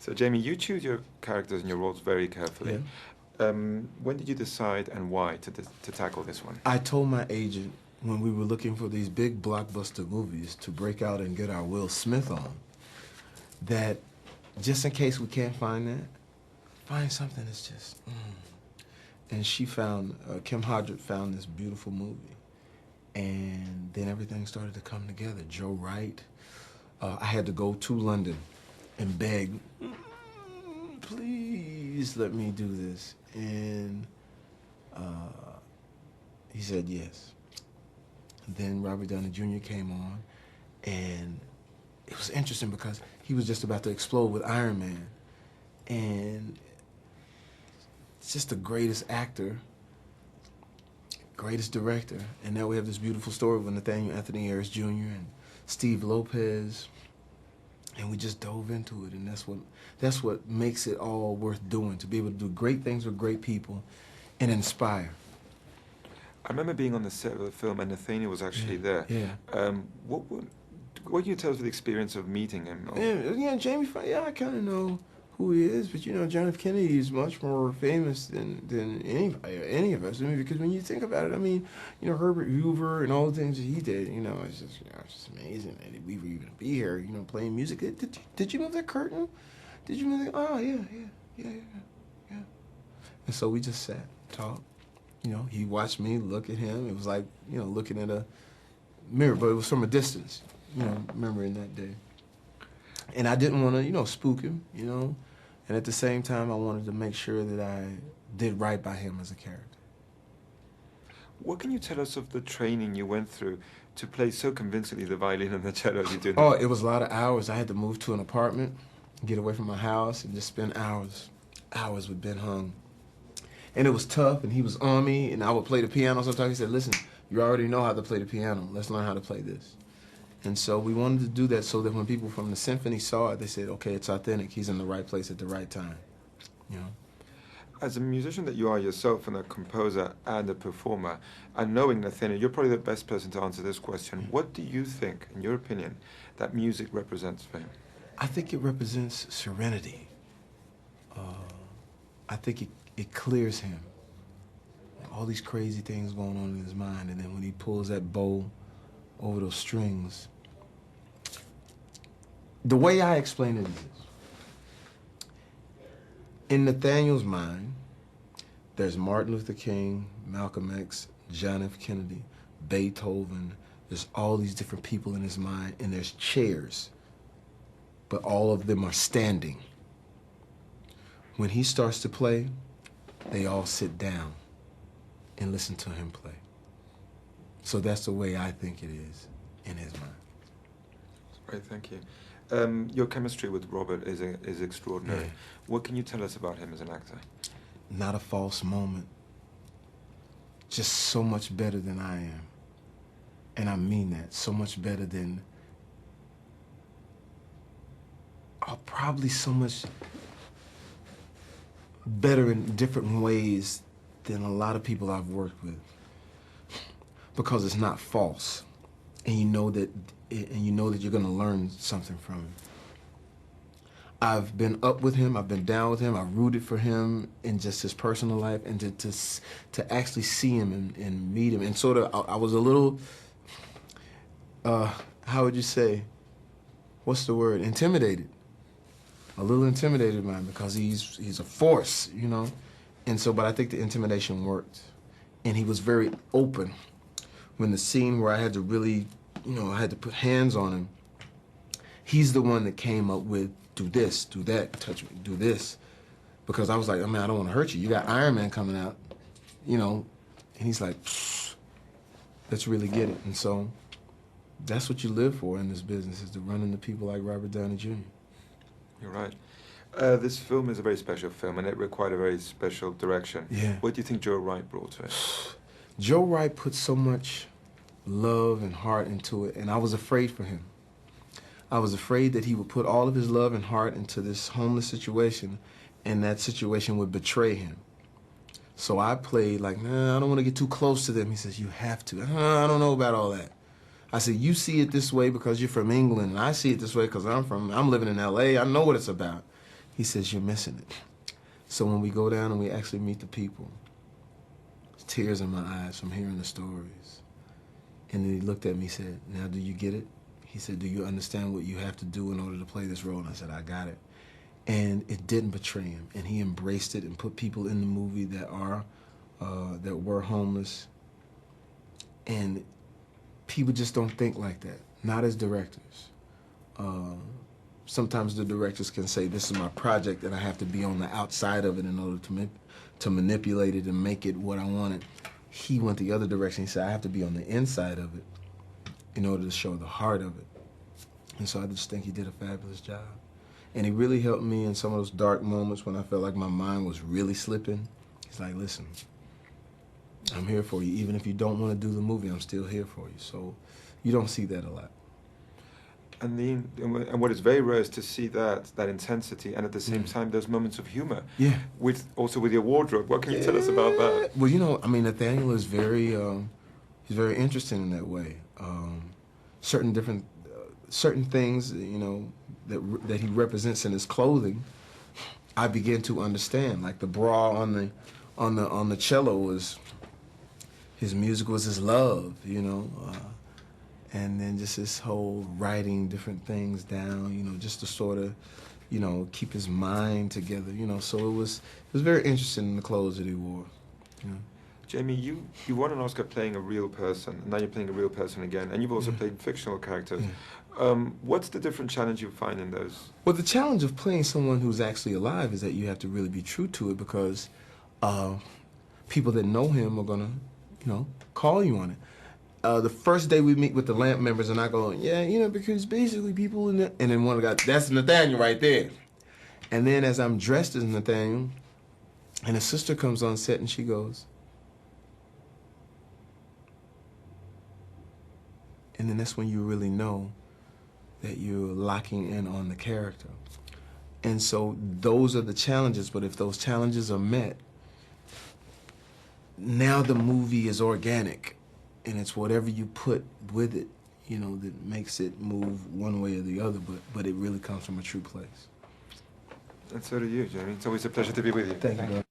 So, Jamie, you choose your characters and your roles very carefully. Yeah. When did you decide and why to tackle this one? I told my agent when we were looking for these big blockbuster movies to break out and get our Will Smith on, that just in case we can't find that, find something that's just, And she found, Kim Hodrick found this beautiful movie. And then everything started to come together. Joe Wright. I had to go to London and beg, please let me do this. And he said yes. Then Robert Downey Jr. came on, and it was interesting because he was just about to explode with Iron Man. And it's just the greatest actor, greatest director. And now we have this beautiful story with Nathaniel Anthony Ayers Jr. and Steve Lopez. And we just dove into it, and that's what makes it all worth doing, to be able to do great things with great people and inspire. I remember being on the set of the film, and Nathaniel was actually there. Yeah. What can you tell us of the experience of meeting him? Yeah, Jamie Foxx, I kind of know who he is, but John F. Kennedy is much more famous than any of us. I mean, because when you think about it, Herbert Hoover and all the things that he did, it's just amazing that we were even be here, playing music. Did you move that curtain? Did you move that? Oh, yeah. And so we just sat, talked. He watched me look at him. It was like, looking at a mirror, but it was from a distance, remembering that day. And I didn't want to, spook him, And at the same time, I wanted to make sure that I did right by him as a character. What can you tell us of the training you went through to play so convincingly the violin and the cello as you did? Oh, it was a lot of hours. I had to move to an apartment, get away from my house, and just spend hours with Ben Hung. And it was tough, and he was on me, and I would play the piano sometimes. He said, listen, you already know how to play the piano. Let's learn how to play this. And so we wanted to do that so that when people from the symphony saw it, they said, okay, it's authentic. He's in the right place at the right time, As a musician that you are yourself, and a composer and a performer, and knowing Nathaniel, you're probably the best person to answer this question. What do you think, in your opinion, that music represents for him? I think it represents serenity. I think it clears him. All these crazy things going on in his mind, and then when he pulls that bow over those strings, the way I explain it is this. In Nathaniel's mind, there's Martin Luther King, Malcolm X, John F. Kennedy, Beethoven. There's all these different people in his mind, and there's chairs, but all of them are standing. When he starts to play, they all sit down and listen to him play. So that's the way I think it is in his mind. Great, thank you. Your chemistry with Robert is extraordinary. Yeah. What can you tell us about him as an actor? Not a false moment. Just so much better than I am. And I mean that. So much better than... probably so much better in different ways than a lot of people I've worked with. Because it's not false. And you know that you're going to learn something from him. I've been up with him, I've been down with him, I've rooted for him in just his personal life, and to actually see him and meet him. And sort of, I was a little, how would you say, what's the word, intimidated. A little intimidated by him because he's a force, And so, but I think the intimidation worked. And he was very open. When the scene where I had to really, I had to put hands on him, he's the one that came up with, do this, do that, touch me, do this. Because I was like, I don't want to hurt you. You got Iron Man coming out, And he's like, let's really get it. And so that's what you live for in this business, is to run into people like Robert Downey Jr. You're right. This film is a very special film, and it required a very special direction. Yeah. What do you think Joe Wright brought to it? Joe Wright put so much love and heart into it, and I was afraid for him. I was afraid that he would put all of his love and heart into this homeless situation, and that situation would betray him. So I played like, nah, I don't want to get too close to them. He says, you have to. I don't know about all that. I said, you see it this way because you're from England, and I see it this way because I'm living in L.A. I know what it's about. He says, you're missing it. So when we go down and we actually meet the people, tears in my eyes from hearing the stories. And then he looked at me and said, now do you get it? He said, do you understand what you have to do in order to play this role? And I said, I got it. And it didn't betray him. And he embraced it and put people in the movie that were homeless. And people just don't think like that, not as directors. Sometimes the directors can say, this is my project and I have to be on the outside of it in order to manipulate it and make it what I want it. He went the other direction. He said, I have to be on the inside of it in order to show the heart of it. And so I just think he did a fabulous job. And he really helped me in some of those dark moments when I felt like my mind was really slipping. He's like, listen, I'm here for you. Even if you don't want to do the movie, I'm still here for you. So you don't see that a lot. And what is very rare is to see that intensity, and at the same time those moments of humor. Yeah. Also with your wardrobe. What can you tell us about that? Well, you know, I mean, Nathaniel is he's very interesting in that way. Certain things, you know, that he represents in his clothing, I begin to understand. Like the bra on the cello was his music, was his love, you know. And then just this whole writing different things down, you know, just to sort of, you know, keep his mind together, you know. So it was very interesting in the clothes that he wore, you know. Jamie, you won an Oscar playing a real person, and now you're playing a real person again, and you've also played fictional characters. What's the different challenge you find in those? Well, the challenge of playing someone who's actually alive is that you have to really be true to it, because people that know him are gonna, you know, call you on it. The first day we meet with the Lamp members, and I go, yeah, you know, because basically people in the, and then one guy, that's Nathaniel right there. And then as I'm dressed as Nathaniel, and his sister comes on set and she goes, and then that's when you really know that you're locking in on the character. And so those are the challenges, but if those challenges are met, now the movie is organic. And it's whatever you put with it, you know, that makes it move one way or the other, but it really comes from a true place. And so do you, Jamie. It's always a pleasure to be with you. Thank you, brother.